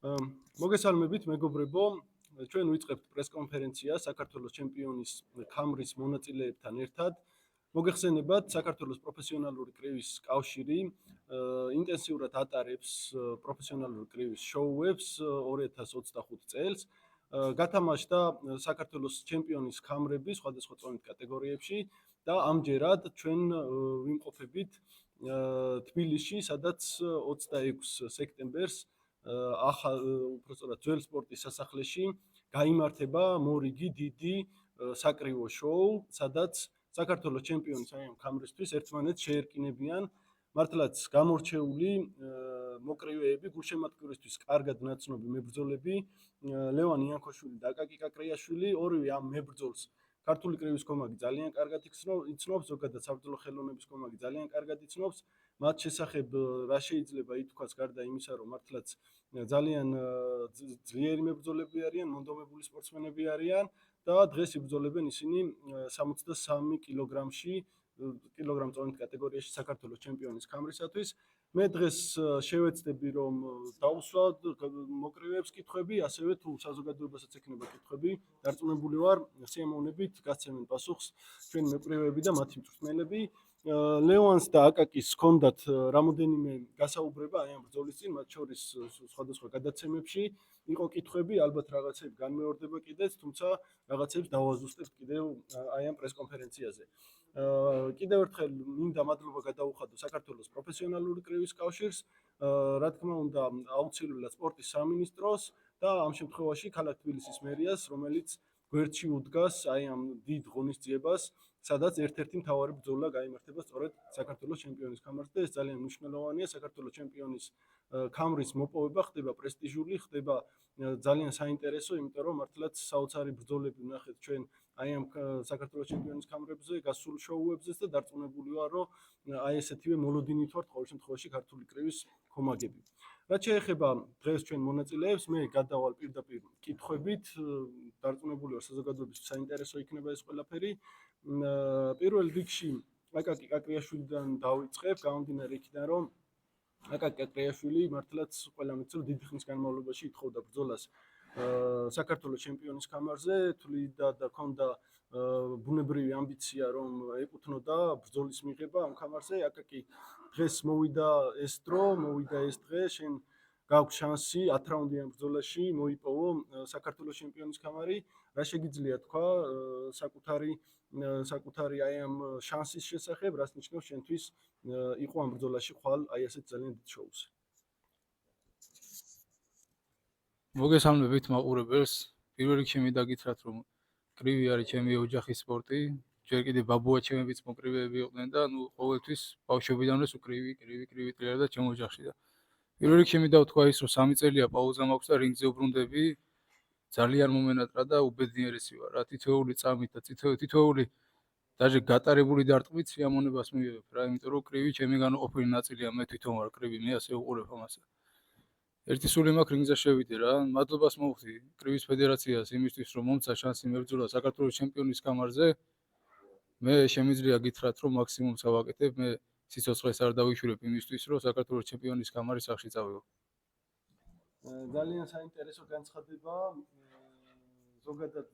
მოგესალმებით, მეგობრებო. ჩვენ ვიწყებთ პრესკონფერენციას საქართველოს ჩემპიონის ქამრის მონაწილეებთან ერთად. მოგეხსენებათ, საქართველოს პროფესიონალური კრივის კავშირი ინტენსიურად ატარებს პროფესიონალური კრივის შოუებს 2025 წელს. გათამაშდა საქართველოს ჩემპიონის ქამრები სხვადასხვა წონით კატეგორიებში და ამჯერად ჩვენ ვიმყოფებით თბილისში, სადაც 26 სექტემბერს უпростоრად ძველ სპორტის სასახლეში გაიმართება მორიგი დიდი საკრივო შოუ, სადაც საქართველოს ჩემპიონი საერთო ქამრისთვის ერთმანეთს შეერკინებიან მართლაც გამორჩეული მოკრივეები, გულშემატკივრისთვის კარგად ნაცნობი მებრძოლები, ლევან იანქოშვილი და აკაკი კაკრიაშვილი, ორივე ამ მებრძოლს ქართული კრივის კომაგი ძალიან კარგად იცნობს, ზოგადად საბრძოლო ხელოვნების კომაგი ძალიან კარგად იცნობს. მათ შესახებ რა შეიძლება ითქვას გარდა იმისა, რომ მართლაც ძალიან ძლიერი მებრძოლები არიან, მონდომებული სპორტსმენები არიან და დღეს იბრძოლებენ ისინი 63 კილოგრამში, კილოგრამ წონით კატეგორიაში საქართველოს ჩემპიონის ქამრისათვის. მე დღეს შევეცდები რომ დავუსვათ მოკრივეებს კითხვები, ასევე თუ საზოგადოებასაც ექნება კითხვები, დარწმუნებული ვარ, სიამოვნებით გასცემენ პასუხს ჩვენ მოკრივეები და მათი მწვრთნელები. ლევანს და აკაკის ჰქონდათ რამოდენიმე გასაუბრება აი ამ ბრძოლის წინ, მათ შორის სხვადასხვა გადაცემებში იყო კითხვები, ალბათ რაღაცები განმეორდება კიდეც, თუმცა რაღაცებს დავაზუსტებთ კიდევ აი ამ პრესკონფერენციაზე. კიდევ ერთხელ მინდა მადლობა გადაუხადო საქართველოს პროფესიონალური კრივის კავშირს, რა თქმა უნდა, აუცილებლად სპორტის სამინისტროს და ამ შემთხვევაში ქალაქ თბილისის მერიას, რომელიც გვერდში უდგას აი ამ დიდ ღონისძიებას, სადაც ერთ-ერთი მთავარი ბრძოლა გაიმართება სწორედ საქართველოს ჩემპიონის ქამარზე და ეს ძალიან მნიშვნელოვანია. საქართველოს ჩემპიონის ქამრის მოპოვება ხდება პრესტიჟული, ხდება ძალიან საინტერესო, იმიტომ რომ მართლაც საოცარი ბრძოლები ვნახეთ ჩვენ აი ამ საქართველოს ჩემპიონის ქამრებზე, გასულ შოუებზეც და დარწმუნებული ვარ, რომ აი ესეთივე მოლოდინით ვართ ყოველ შემთხვევაში ქართული კრივის კომაგები. რაც შეეხება დღეს ჩვენ მონაწილეებს, მე გადავალ პირდაპირ კითხვებით, დარწმუნებული ვარ საზოგადოებისთვის საინტერესო იქნება ეს ყველაფერი. პირველ რიგში აკაკი კაკრიაშვილიდან დავიწყებ, გამომდინარე იქიდან, რომ აკაკი კაკრიაშვილი მართლაც ყველამ იცის, რომ დიდი ხნის განმავლობაში ითხოვდა ბრძოლას საქართველოს ჩემპიონის ქამარზე, თვლიდა და ჰქონდა ბუნებრივი ამბიცია, რომ ეკუთვნოდა ბრძოლის მიღება ამ ქამარზე. აკაკი დღეს მოვიდა ეს დრო, მოვიდა ეს დღე, შენ გაქვს შანსი 10 რაუნდიან ბრძოლაში მოიპოვო საქართველოს ჩემპიონის ქამარი. რა შეგიძლია თქვა საკუთარი აი ამ შანსის შესახებ, რას ნიშნავს შენთვის იყო ამ ბრძოლაში ხვალ აი ასეთ ძალიან დიდ შოუზე. მოგესალმებით მაყურებელს. პირველ რიგში მინდა გითხრათ, რომ კრივი არის ჩემი ოჯახის სპორტი. ჯერ კიდევ ბაბუაჩემებიც მოკრივეები იყვნენ და ყოველთვის ბავშვობიდანვე კრივი ტრიალდა ჩემ ოჯახში და პირველ რიგში მინდა ვთქვა ის, რომ 3 წელია პაუზა მაქვს და რინგზე უბრუნდები ძალიან მომენატრა და უბედნიერესი ვარ. რა თითოეული წამით და თითოეული даже გატარებული დარტყმით სიამოვნებას მივიღებ რა, იმიტომ რომ კრივი ჩემი განუყოფელი ნაწილია, მე თვითონ ვარ კრივი, მე ასე უყურებ ამას. ერთი სული მაქვს რინგზე შევიდე რა. მადლობას მოვხდი კრივის ფედერაციას იმისთვის, რომ მომცა შანსი მებრძოლა საქართველოს ჩემპიონის ქამარზე. მე შემიძლია გითხრათ, რომ მაქსიმუმს ავაკეთებ, მე სიცოცხლეს არ დავიშვირებ იმისთვის, რომ საქართველოს ჩემპიონის ქამარის სახში წავიღო. ძალიან საინტერესო განცხადება. ზოგადად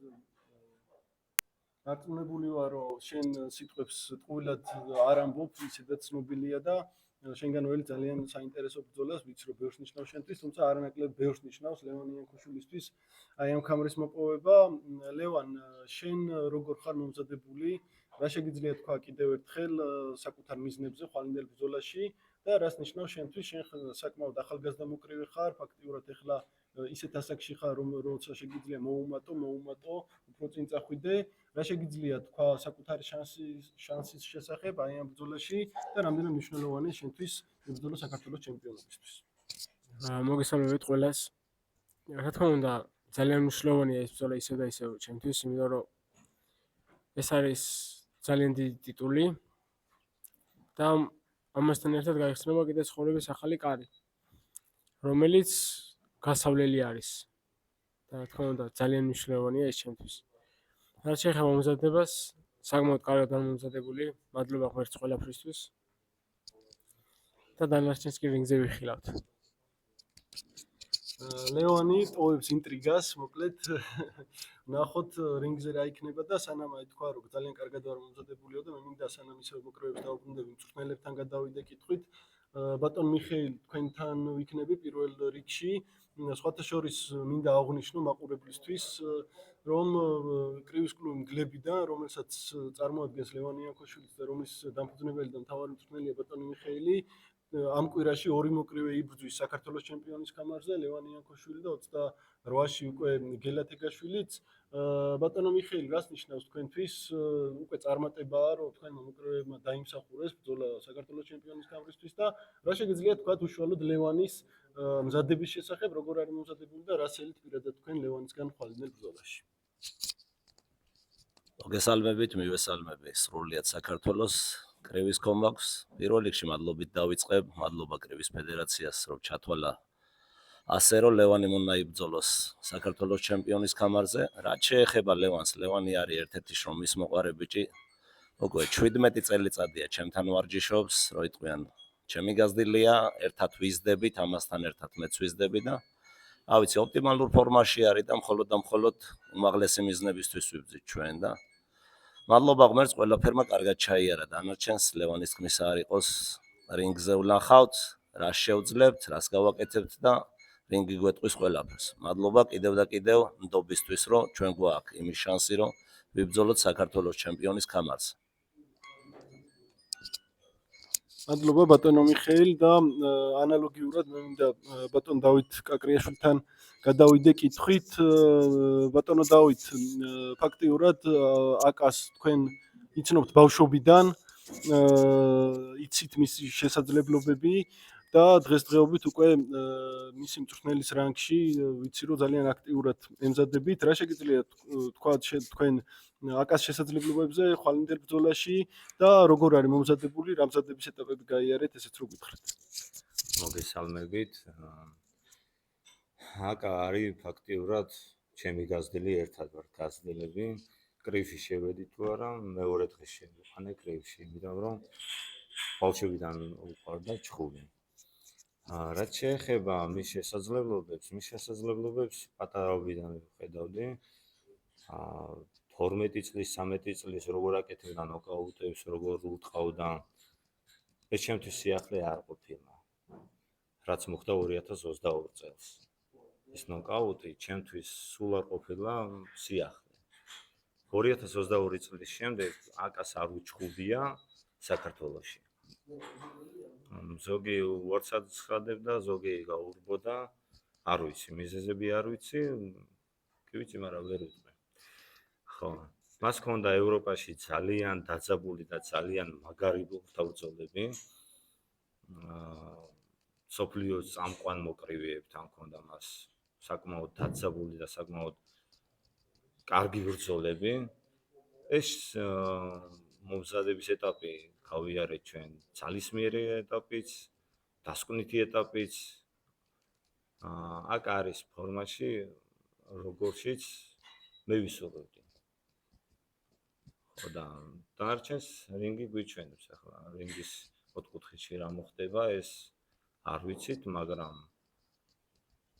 დარწმუნებული ვარ, რომ შენ სიტყვებს ტყუილად არ ამბობ, ისედაც ცნობილია და შენგან ველი ძალიან საინტერესო ბრძოლას, ვიცი რომ ბევრს ნიშნავს შენთვის, თუმცა არანაკლებ ბევრს ნიშნავს ლევან იანქოშვილისთვის აი ამ ქამრის მოპოვება. ლევან, შენ როგორ ხარ მომზადებული? რა შეგიძლია თქვა კიდევ ერთხელ საკუთარ მიზნებზე ხვალინდელ ბრძოლაში და რას ნიშნავს შენთვის? შენ საკმაოდ ახალგაზრდა მოკრივე ხარ, ფაქტიურად ეხლა ისეთ ასაკში ხარ, როცა შეგიძლია მოუმატო, უფრო წინ წახვიდე. რა შეგიძლია თქვა საკუთარი შანსის შესახებ აი ამ ბრძოლაში და რამდენად მნიშვნელოვანია შენთვის ბრძოლა საქართველოს ჩემპიონობისთვის? მოგესალმებით ყველას. რა თქმა უნდა, ძალიან მნიშვნელოვანია ეს ბრძოლა ისევ და ისევ ჩემთვის, იმიტომ რომ ეს არის ძალიან დიდი ტიტული და ამასთან ერთად გაიხსნება კიდე ცხოვრების ახალი კარი, რომელიც გასავლელი არის. და რა თქმა უნდა, ძალიან მნიშვნელოვანია ეს ჩემთვის. რაც შეეხება მომზადებას, საკმაოდ კარგად ვარ მომზადებული, მადლობა ღმერთს ყველაფრისთვის. და დანარჩენს კი რინგზე ვიხილავთ. ლევანი ტოვებს ინტრიგას, მოკლედ ნახოთ რინგზე რა იქნება და სანამ აი თქვა რომ ძალიან კარგად ვარ მომზადებულიო და მე მინდა სანამ ისევ მოკრეებს დავუბრუნდები მწვრთნელებთან გადავიდე კითხვით. ბატონ მიხეილ თქვენთან ვიქნები პირველ რიგში. სხვათა შორის მინდა აღვნიშნო მაყურებლისთვის რომ კრივის კლუბი გლებიდან, რომელსაც წარმოადგენს ლევან იანქოშვილი და რომლის დამფუძნებელი და მთავარი მწვრთნელია ბატონი მიხეილი, ამ კვირაში ორი მოკრივე იბრძვის საქართველოს ჩემპიონის კამარზე, ლევან იანქოშვილი და 28-ში უკვე გელათ ეგაშვილიც. ბატონო მიხეილი, რას ნიშნავს თქვენთვის? უკვე წარმატებაა, რომ თქვენმა მოკრივეებმა დაიმსახურეს ბრძოლა საქართველოს ჩემპიონის კამრისთვის და რა შეგიძლიათ თქვათ უშუალოდ ლევანის მზადების შესახებ, როგორ არის მომზადებული და რა სელით პირადად თქვენ ლევანისგან ხვალინელ ბრძოლაში? მოგესალმებით, მივესალმები სრულიად საქართველოს კრივის კომბაქს. პირველ რიგში მადლობით დავიწყებ, მადლობა კრივის ფედერაციას, რომ ჩათვალა ასე რომ ლევანი უნდა იბრძოლოს საქართველოს ჩემპიონის კამარზე. რაც შეეხება ლევანს, ლევანი არის ერთ-ერთი შრომის მოყარე ბიჭი. უკვე 17 წელიწადია ჩემთან ვარჯიშობს, რო იტყვიან ჩემი გაზრდილია, ერთად ვიზდებით, ამასთან ერთად მეც ვიზდები და ავიცი ოპტიმალურ ფორმაში არის და მხოლოდ უმაღლესი მიზნებისთვის ვიბრძვით ჩვენ და მადლობა ღმერთს, ყველაფერმა კარგად ჩაიარა დანარჩენს. ლევანის თქმის არ იყოს, რინგზე ვლახავთ, რას შევძლებთ, რას გავაკეთებთ და რინგი გვეტყვის ყველაფერს. მადლობა კიდევ და კიდევ ნდობისთვის, რომ ჩვენ გვაქვს იმის შანსი, რომ ვიბრძოლოთ საქართველოს ჩემპიონის კამარზე. მადლობა ბატონო მიხეილ და ანალოგიურად მე მინდა ბატონ დავით კაკრიაშვილთან გადავიდე კითხვით. ბატონო დავით, ფაქტიურად აკას თქვენ იცნობთ ბავშვობიდან, იცით მისი შესაძლებლობები და დღესდღეობით უკვე მისი მწვრთნელის რანგში ვიცი რომ ძალიან აქტიურად ემზადებით. რა შეგიძლიათ თქვათ თქვენ აკას შესაძლებლობებზე ხვალინდელ ბრძოლაში და როგორ არის მომზადებული, რა მზადების ეტაპები გაიარეთ, ესეც რო გითხრათ. მოგესალმებით. აკა არის ფაქტიურად ჩემი გაზრდილი, ერთად ვართ გაზრდილები. კრივში შევედით თუ არა, მეორე დღეს შევიყანე კრივში, იმიტომ რომ ბავშვობიდან უყვარდა ჩხუბი. რაც შეეხება მის შესაძლებლობებს პატარაობიდან ვხედავდი. 12 წლის, 13 წლის როგორ აკეთებდა ნოკაუტებს, როგორ უტყავდა. ეს ჩემთვის სიახლე არ ყოფილა. რაც მოხდა 2022 წელს. ეს ნოკაუტი ჩემთვის სულ არ ყოფილა სიახლე. 2022 წლის შემდეგ აკას არ უჩხუბია საქართველოში. ზოგი WhatsApp ცხადებდა, ზოგი გაურბოდა, არ ვიცი, მიზეზები არ ვიცი, კი ვიცი, მაგრამ ვერ ვიტყვი. ხო, მას ჰქონდა ევროპაში ძალიან დაძაბული და ძალიან მაგარი ბრძოლები. სოფლიოს წამყვან მოკრივეებთან ჰქონდა მას საკმაოდ დაძაბული და საკმაოდ კარგი ბრძოლები. ეს მომზადების ეტაპი გავიარეთ ჩვენ ძალისმიერი ეტაპიც, დასკვნითი ეტაპიც. აკა არის ფორმაში, როგორშიც მე ვისურვებდი. ხო და დანარჩენს რინგი გვიჩვენებს ახლა. რინგის ოთხკუთხედში რა მოხდება, ეს არ ვიცით, მაგრამ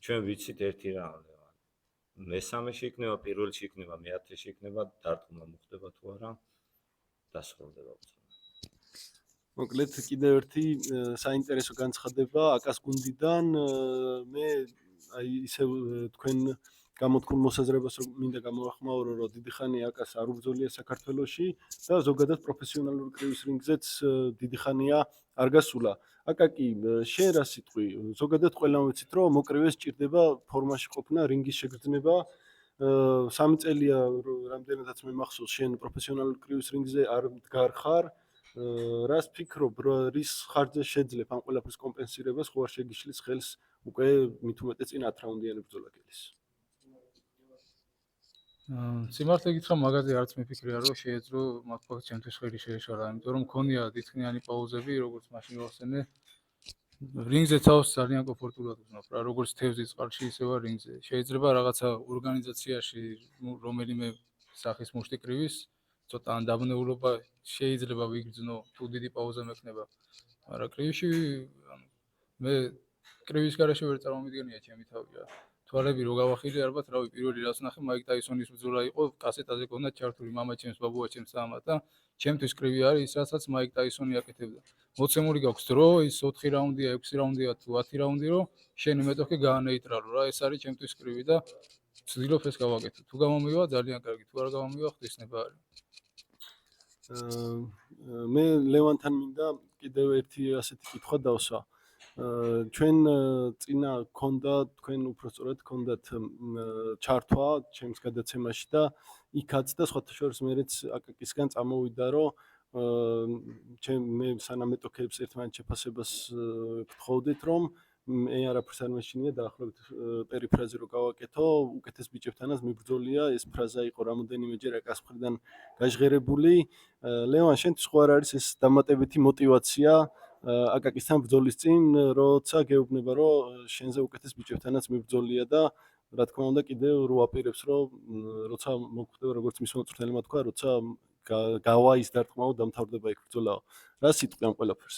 ჩვენ ვიცით ერთი რამ. მესამეში იქნება, პირველში იქნება, მეათეში იქნება, დარტყმა მოხდება თუ არა, დასრულდება ბრძოლა. მოკლედ კიდევ ერთი საინტერესო განცხადება აკას გუნდიდან. მე აი ისევ თქვენ გამოთქმულ მოსაზრებას რომ მინდა გამოვახმაურო, რომ დიდი ხანი აკას არ უბრძოლია საქართველოში და ზოგადად პროფესიონალურ კრივის რინგზეც დიდი ხანია არ გასულა. აკა კი შენ რა სიტყვი? ზოგადად ყველამ ვიცით, რომ მოკრივეს სჭირდება ფორმაში ყოფნა, რინგის შეგრძნება. 3 წელია რამდენადაც მე მახსოვს, შენ პროფესიონალურ კრივის რინგზე არ მდგარ ხარ. რას ფიქრობ, რის ხარჯზე შეძლებ ამ ყველაფრის კომპენსირებას, ხო არ შეგიშლის ხელს უკვე მით უმეტეს წინ 10 რაუნდიანი ბრძოლა გელის? სიმართლე გითხრა, მაგაზე არც მიფიქრია, რომ შეეძლო მაგ ფაქტს ჩემთვის ხელი შეეშალა, იმიტომ რომ მქონია დიდხნიანი პაუზები, როგორც მაშინ ვახსენე. რინგზე თავს ძალიან კომფორტულად ვზნობ რა, როგორც თევზის წყალში, ისევა რინგზე. შეიძლება რაღაცა ორგანიზაციაში რომელიმე სახის მუშტი კრივის ცოტა ანდაბნეულობა შეიძლება ვიგრძნო, თუ დიდი პაუზა მექნება. მაგრამ კრივში მე კრივის გარეშე ვერ წარმოვიდგენია ჩემი თავი რა. თვალები რო გავახილე, ალბათ რავი, პირველი რაც ნახე მაიკ ტაისონის ბრძოლა იყო, კასეტაზე ქონდა ჩართული მამა ჩემს, ბაბუა ჩემს საამად და ჩემთვის კრივი არის ის, რასაც მაიკ ტაისონი აკეთებდა. მოცემული გაქვს დრო, ის 4 რაუნდია, 6 რაუნდია თუ 10 რაუნდი, რომ შენი მეტოქი გაანეიტრალო რა, ეს არის ჩემთვის კრივი და ვცდილობ ეს გავაკეთო. თუ გამომივა ძალიან კარგი, თუ არ გამომივა ღვთისნება არის. მე ლევანთან მინდა კიდევ ერთი ასეთი კითხვა დავსვა. ჩვენ წინა გქონდა თქვენ უბრალოდ გქონდათ ჩართვა ჩემს გადაცემაში და იქაც და სხვათა შორის მეც აკაკისგან წამოვიდა რომ მე სანამ მეტოქეებს ერთმანეთს შეფასებას გთხოვდით რომ მე არაფერს არ მეშინია დაახლოებით პერიფრაზი რო გავაკეთო უკეთეს ბიჭებთანაც მიბრძოლია ეს ფრაზა იყო რამოდენიმეჯერ აკას მხრიდან გაჟღერებული ლევან შენთვის ხო არ არის ეს დამატებითი мотиваცია აკაკისთან ბრძოლის წინ როცა გეუბნება რომ შენზე უკეთეს ბიჭებთანაც მიბრძოლია და რა თქმა უნდა კიდევ რო აპირებს რომ როცა მოგხვდება როგორც მის მოწვრთნელმა თქვა როცა გავა ის დარტყმაო დამთავრდება იქ ბრძოლაო რა სიტყვი ამ ყველაფერს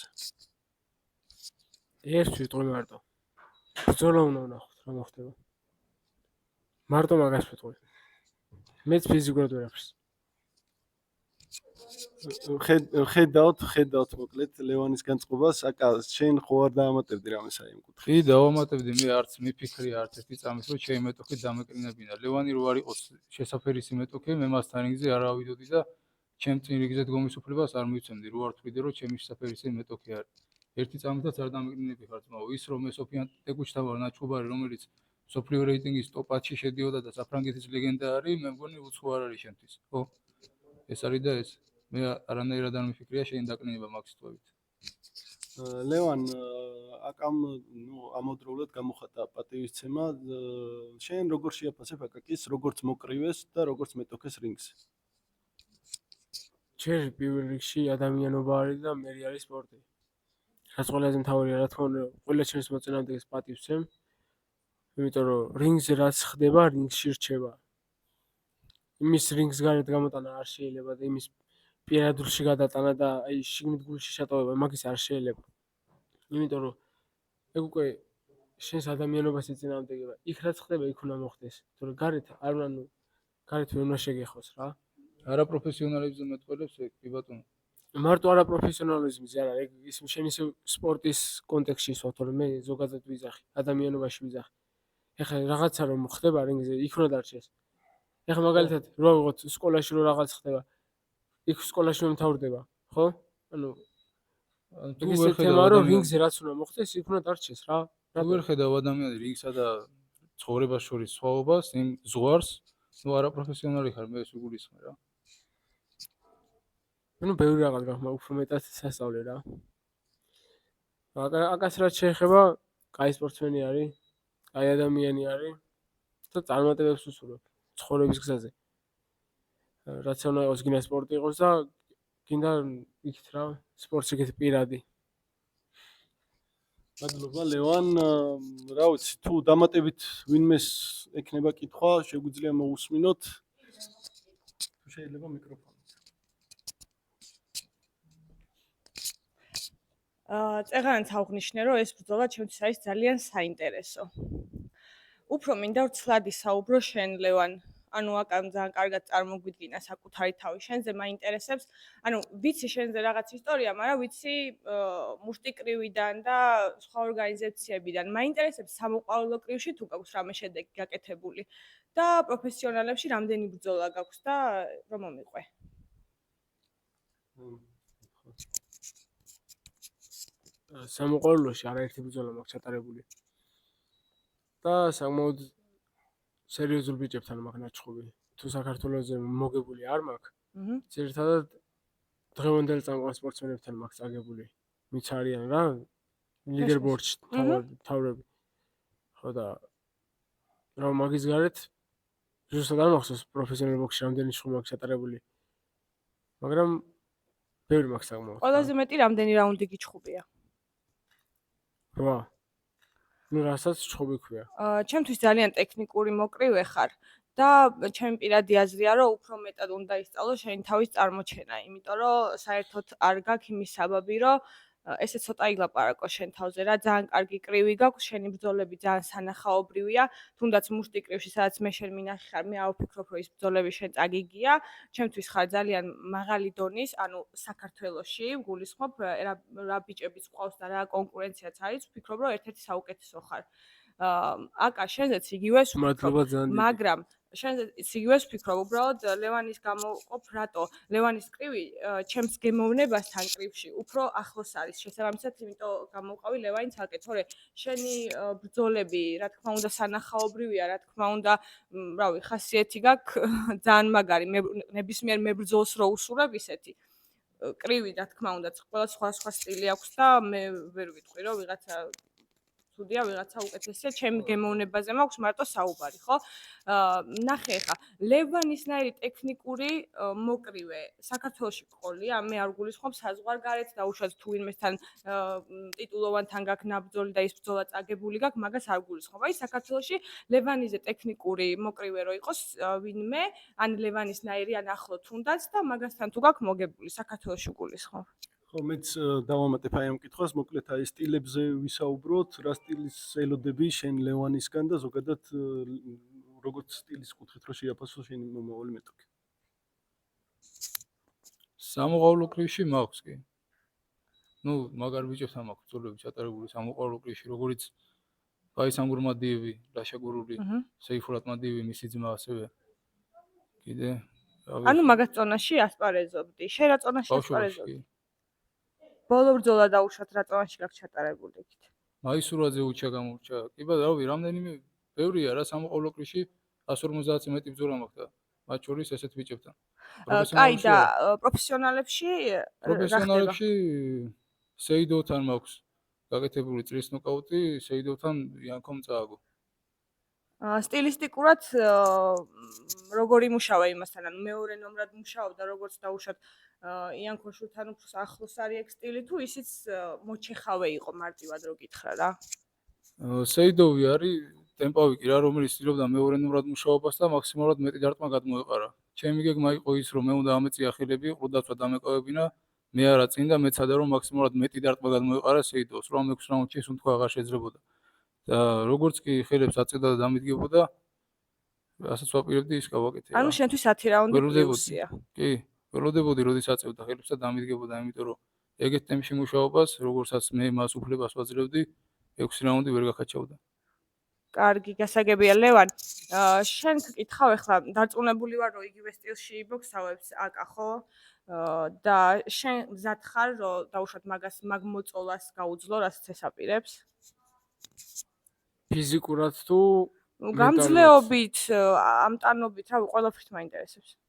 ერთ ვიტყვი მარტო ბრძოლა უნდა ვნახოთ რა მოხდება მარტო მაგას ვიტყვი მეც ფიზიკურად ვერაფერს ხედავთ მოკლედ ლევანის განწყობას აკა შენ ხო არ დაამატებდი რამეს აი იმ კუთხით კი დავამატებდი მე არც მიფიქრია არც ერთი წამის რომ ჩემი მეტოქი დამეკრინებინა ლევანი რო არ იყოს შესაფერისი მეტოქი მე მასთან რიგზე არ ავიდოდი და ჩემ წინ რიგზე დგომის უფლებას არ მივცემდი რო არ თქვიდე რომ ჩემი შესაფერისი მეტოქი არის ერთი წამითაც არ დამეკრინებდი ხარ ძმაო ის რომ მე სოფიან ტეკუჩთა ვარ ნაჩუბარი რომელიც სოფლიო რეიტინგის ტოპ 10-ში შედიოდა და საფრანგეთის ლეგენდა არის მე მგონი უცხო არ არის შემთთვის ხო ეს არის და ეს მე არანაირად არ მიფიქრია შენ დაკნინება მაგ სიტყვებით ლევან აკამ ამავდროულად გამოხატა პატივისცემა შენ როგორ შეაფასებ აკაკის როგორც მოკრივეს და როგორც მეტოქეს რინგზე ჯერ პირველ რიგში ადამიანობა არის და მე არის სპორტი რაც ყველაზე მთავარია რა თქმა უნდა ყველა ჩემს მოწინააღმდეგეს პატივცემ იმიტომ რომ რინგზე რაც ხდება რინგში რჩება იმის რინგს გარეთ გამოტანა არ შეიძლება და იმის პირადულში გადატანა და აი შიგნით გულში შეტოვება მაგის არ შეიძლება იმიტომ რომ ეგ უკვე შენს ადამიანობას ეწინააღმდეგება იქ რაც ხდება იქ უნდა მოხდეს თორე გარეთ არ უნდა გარეთ ვერ უნდა შეგეხოს რა არაპროფესიონალებზე მეტყველებს ეგ კი ბატონო მარტო არაპროფესიონალიზმის არა ეგ ის შენ ისე სპორტის კონტექსტში ისვა თორე მე ზოგადად ვიზახი ადამიანობაში ვიზახი ეხლა რაღაცა რომ ხდება რინგზე იქ უნდა დარჩეს ეხლა მაგალითად რო ვიღოთ სკოლაში რო რაღაც ხდება იქ სკოლაში მომთავრდება ხო ანუ თუ ის ვერ თემა რომ ხედავ რინგზე რაც უნდა მოხდეს იქ უნდა დარჩეს რა თუ ვერ ხედავ ადამიანი რინგსა და ცხოვრებას შორის სხვაობას იმ ზღვარს ნუ არაპროფესიონალი ხარ მე ეს ვიგულისხმე რა ну ბევრი რაღაც გაქვს მაგრამ უფრო მეტად სასწავლე რა აკას რაც შეეხება კაი სპორტსმენი არის კაი ადამიანი არის და წარმატებებს უსურვებ ცხოვრების გზაზე რაც უნდა იყოს გინდა სპორტი იყოს და გინდა იქით რა სპორტში იქით პირადი მადლობა ლევან რა ვიცი თუ დამატებით ვინმეს ექნება კითხვა შეგვიძლია მოусმინოთ თუ შეიძლება მიკროფონი წეღანაც აღნიშნე რომ ეს ბრძოლა ჩემთვის არის ძალიან საინტერესო. უფრო მინდა ვცლად ისაუბრო შენ ლევან, ანუ აკამ ძალიან კარგად წარმოგვიდგინა საკუთარი თავი შენზე მაინტერესებს, ანუ ვიცი შენზე რაღაც ისტორია, მაგრამ ვიცი მუშტი კრივიდან და სხვა ორგანიზაციებიდან. მაინტერესებს სამოყვარულო კრივში თუ გაქვს რამე შედეგი გაკეთებული და პროფესიონალებში რამდენი ბრძოლა გაქვს და რომ მომიყვე. სამოყვარულოში არაერთი ბრძოლა მაქვს ჩატარებული. და საკმაოდ სერიოზულ ბიჭებთან მაქვს ნაჩხუბი. თუ საქართველოზე მოგებული არ მაქვს. ძირითადად დღევანდელ წამყვან სპორტსმენებთან მაქვს წაგებული. ვინც არიან რა ლიდერბორდში თავრები. ხო და რომ მაგის გარეთ ზუსტად არ მახსოვს პროფესიონალ ბოქსში რამდენი შხუ მაქვს ჩატარებული. მაგრამ ბევრი მაქვს საკმაოდ. ყველაზე მეტი რამდენი რაუნდი გიჩხუბია? 8. ну რასაც ჩხუბი ქვია. ჩემთვის ძალიან ტექნიკური მოკრივე ხარ და ჩემი პირადი აზრია რომ უფრო მეტად უნდა ისწავლო შენი თავის წარმოჩენა, იმიტომ რომ საერთოდ არ გაქვს იმის საბაბი რომ ესე ცოტა ილაპარაკო შენ თავზე რა, ძალიან კარგი კრივი გაქვს, შენი ბრძოლები ძალიან სანახაობრივია, თუნდაც მუშტი კრივში, სადაც მე შენ მინახი ხარ, მე არ ვფიქრობ, რომ ის ბრძოლები შენ წაგიგია, ჩემთვის ხარ ძალიან მაღალი დონის, ანუ საქართველოში გულისხმობ რა ბიჭებიც ყავს და რა კონკურენციაც არის, ვფიქრობ, რომ ერთ-ერთი საუკეთესო ხარ. აკა შენზეც იგივეს ვფიქრობ, მადლობა ძალიან დიდი. მაგრამ შენზეც იგივეს ვფიქრობ, უბრალოდ ლევანის გამოყოფ რატო ლევანის კრივი ჩემს გემოვნებასთან კრივში უფრო ახლოს არის შესაბამისად, იმიტომ გამოვყავი ლევანი ცალკე, თორე შენი ბრძოლები, რა თქმა უნდა, სანახაობრივია, რა თქმა უნდა, რავი, ხასიათი გაქვს ძალიან მაგარი, ნებისმიერ მებრძოლს რო უსურებ ისეთი კრივი, რა თქმა უნდა, ყველა სხვა სტილი აქვს და მე ვერ ვიტყვი, რომ ვიღაცა ცუდია, ვიღაცა უკეთესია, ჩემი გემოვნებაზე მაქვს მარტო საუბარი, ხო? ნახე ხა, ლევანისნაირი ტექნიკური მოკრივე საქართველოში ყოლია, მე არ გულისხმობ საზღვარგარეთ და უშუალოდ თუ ვინმესთან ტიტულოვანთან გაქვს ნაბრძოლი და ის ბრძოლა წაგებული გაქვს, მაგას არ გულისხმობ. აი საქართველოში ლევანიზე ტექნიკური მოკრივე რო იყოს ვინმე, ან ლევანისნაირი ან ახლო თუნდაც და მაგასთან თუ გაქვს მოგებული, საქართველოში გულისხმობ. ხო, მეც დავამატებ აი ამ კითხვას, მოკლედ აი სტილებზე ვისაუბროთ, რა სტილის ელოდები შენ ლევანისგან და ზოგადად როგორც სტილის კუთხით რო შეაფასო შენი მომავალი მეტოქი. სამოყვარულო კრივში მაქვს კი. ნუ მაგარ ბიჭებთან მაქვს ბრძოლები ჩატარებული სამოყვარულო კრივში, როგორც ბაისამ გურმადიევი, ლაშა გურული, სეიფურატ მადიევი, მისი ძმა ასევე. კიდე ანუ მაგას წონაში ასპარეზობდი. შენ რა წონაში ასპარეზობდი? ბავშვობაში. ბოლო ბრძოლა დაუშვათ რა წონაში გაქვს ჩატარებული იქით. მაისურაძე უჩა გამორჩა. კი ბა, რავი, რამდენიმე ბევრია რა სამოყვარულო კრივში 150-ზე მეტი ბრძოლა მაქვს და მათ შორის ესეთ ბიჭებთან. კაი და პროფესიონალებში რა ხდება? პროფესიონალებში სეიდოვთან მაქვს გაკეთებული წრის ნოკაუტი, სეიდოვთან იანკომ წააგო. სტილისტიკურად როგორი მუშავა იმასთან, ანუ მეორე ნომრად მუშაობდა, როგორც დაუშვათ იან ქოშურთან უფრო ახლოს არის ეგ სტილი თუ ისიც მოჩეხავე იყო მარტივად რო გითხრა რა. სეიდოვი არის ტემპავი კი რა, რომელიც ცდილობდა მეორე ნომრად მუშაობას და მაქსიმალურად მეტი დარტყმა გადმოეყარა. ჩემი გეგმა იყო ის, რომ მე უნდა ამეწია ხილები, ყრუდაცვა დამეკავებინა, მე არა წინ და მეცადა რომ მაქსიმალურად მეტი დარტყმა გადმოეყარა სეიდოვს, რომ 6 რაუნდში ის უთქვა აღარ შეძლებოდა. და როგორც კი ხილებს აწევდა და დამიდგებოდა, რასაც ვაპირებდი ის გავაკეთე. ანუ შენთვის 10 რაუნდი პლუსია. კი, ველოდებოდი, როდის აწევდა ხილებს და დამიდგებოდა, იმიტომ რომ ეგეთ ტემპში მუშაობას, როგორცაც მე მას უფლებას ვაძლევდი, 6 რაუნდი ვერ გახაჩავდა. კარგი, გასაგებია ლევან. შენ გკითხავ ახლა დარწმუნებული ვარ, რომ იგივე სტილში იბოქსავებს აკა, ხო? და შენ მზად ხარ, რომ დაუშვათ მაგ მოწოლას გაუძლო, რასაც ეს აპირებს? ფიზიკურად თუ გამძლეობით, ამტანობით, რავი, ყველაფრით მაინტერესებს.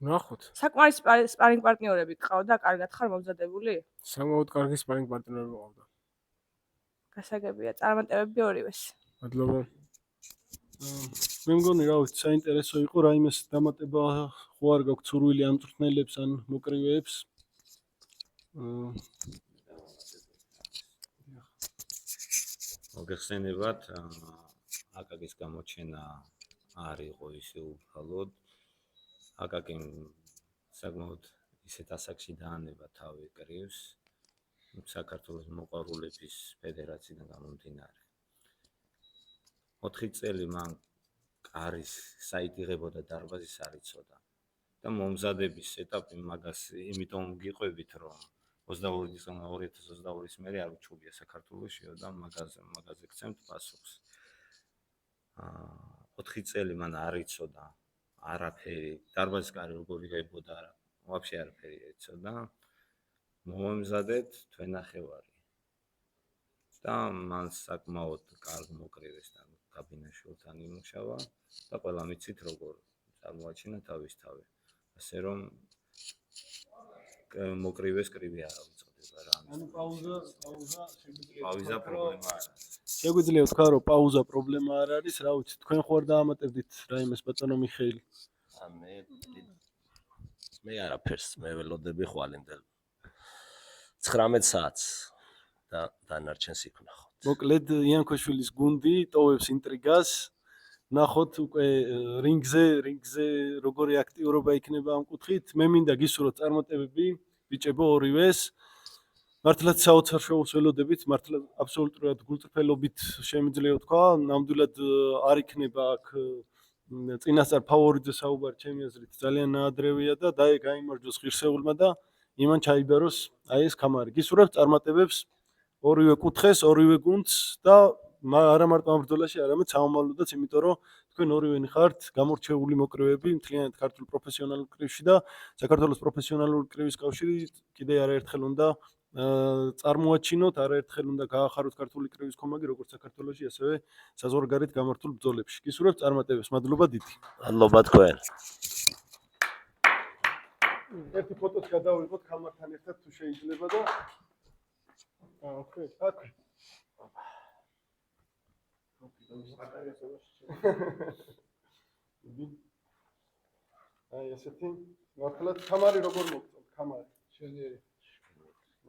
ნახოთ. საკმარის სპარინგ პარტნიორები გყავდა, კარგად ხარ მომზადებული? სამაოდ კარგი სპარინგ პარტნიორები მყავდა. გასაგებია, წარმატებები ორივეს. მადლობა. მე მგონი რა ვიცი, საინტერესო იყო რაიმეს დამატება ხო არ გაქვს სურვილი ამ მწვრთნელებს ან მოკრივეებს. მოგეხსენებათ, აკაკის გამოჩენა არ იყო ისე უფალოდ. აკაკიმ საკმაოდ ისეთ ასაკში დაანება თავი კრივს, საქართველოს მოყვარულების ფედერაციიდან გამომდინარე. 4 წელი მან კარის საით იღებოდა დარბაზის არ იცოდა და მომზადების ეტაპი მაგას იმიტომ გიყვებით, რომ 2022-ის მერე არ უჩუბია საქართველოსშიო და მაგაზე გცემთ პასუხს. 4 წელი მან არ იცოდა არაფერი, დარბაზის კარი როგორ იღებოდა, ვაფშე არაფერი არ იცოდა. მომზადეთ თვენახევარი. და მან საკმაოდ კარგ მოკრივესთან კაბინაშვილთან იმუშავა და ყველა მიცით როგორ წარმოაჩინა თავის თავი. ასე რომ მოკრივეს კრივი არ უწოდება რა. ანუ პაუზა პაუზა პრობლემა არა. შეგვიძლია ვთქვა, რომ პაუზა პრობლემა არ არის, რა ვიცი, თქვენ ხო არ დაამატებდით რაიმეს ბატონო მიხეილი? მე არაფერს, მე ველოდები ხვალინდელ 19 საათს და დანარჩენს იქ ვნახოთ. მოკლედ იანქოშვილის გუნდი ტოვებს ინტრიგას. ნახოთ უკვე რინგზე როგორი აქტიურობა იქნება ამ კუთხით. მე მინდა გისურვოთ წარმატებები ბიჭებო ორივეს. მართლაც საოცარ შოუს ველოდებით, მართლაც აბსოლუტურად გულწრფელობით შემიძლია ვთქვა, ნამდვილად არ იქნება აქ წინასწარ ფავორიტზე საუბარი ჩემი აზრით ძალიან ნაადრევია და გაიმარჯვოს ღირსეულმა და იმან ჩაიბაროს აი ეს ქამარი. გისურვებთ წარმატებებს ორივე კუთხეს, ორივე გუნდს და არა მარტო ამ ბრძოლაში, არამედ საომალოდაც, იმიტომ რომ თქვენ ორივენი ხართ გამორჩეული მოკრივეები მთლიანად ქართულ პროფესიონალურ კრივში და საქართველოს პროფესიონალური კრივის კავშირი კიდე არაერთხელ უნდა წარმოაჩინოთ, არაერთხელ უნდა გაახაროთ ქართული კრივის კომაგი როგორც საქართველოში, ასევე საზღვარგარეთ გამართულ ბრძოლებში. გისურვებთ წარმატებებს. მადლობა დიდი. მადლობა თქვენ. ერთი ფოტოც გადავიღოთ ქამართან ერთად თუ შეიძლება და აქ აი ესეთი მართლაც ქამარი როგორ მოგწონთ ქამარი შენიერი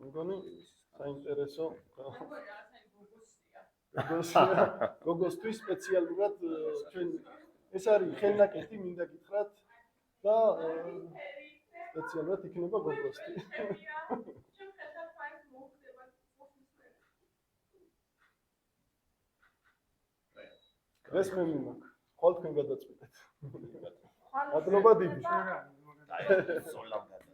მგონი საინტერესო გოგოსთვის სპეციალურად ჩვენ ეს არის ხელნაკეთი მინდა გითხრათ და სპეციალურად იქნება გოგოსთვის ეს მე მიმაქ ხვალ თქვენ გადაწყვეტეთ მადლობა დიდი ზოლამ გადაწყვეტს.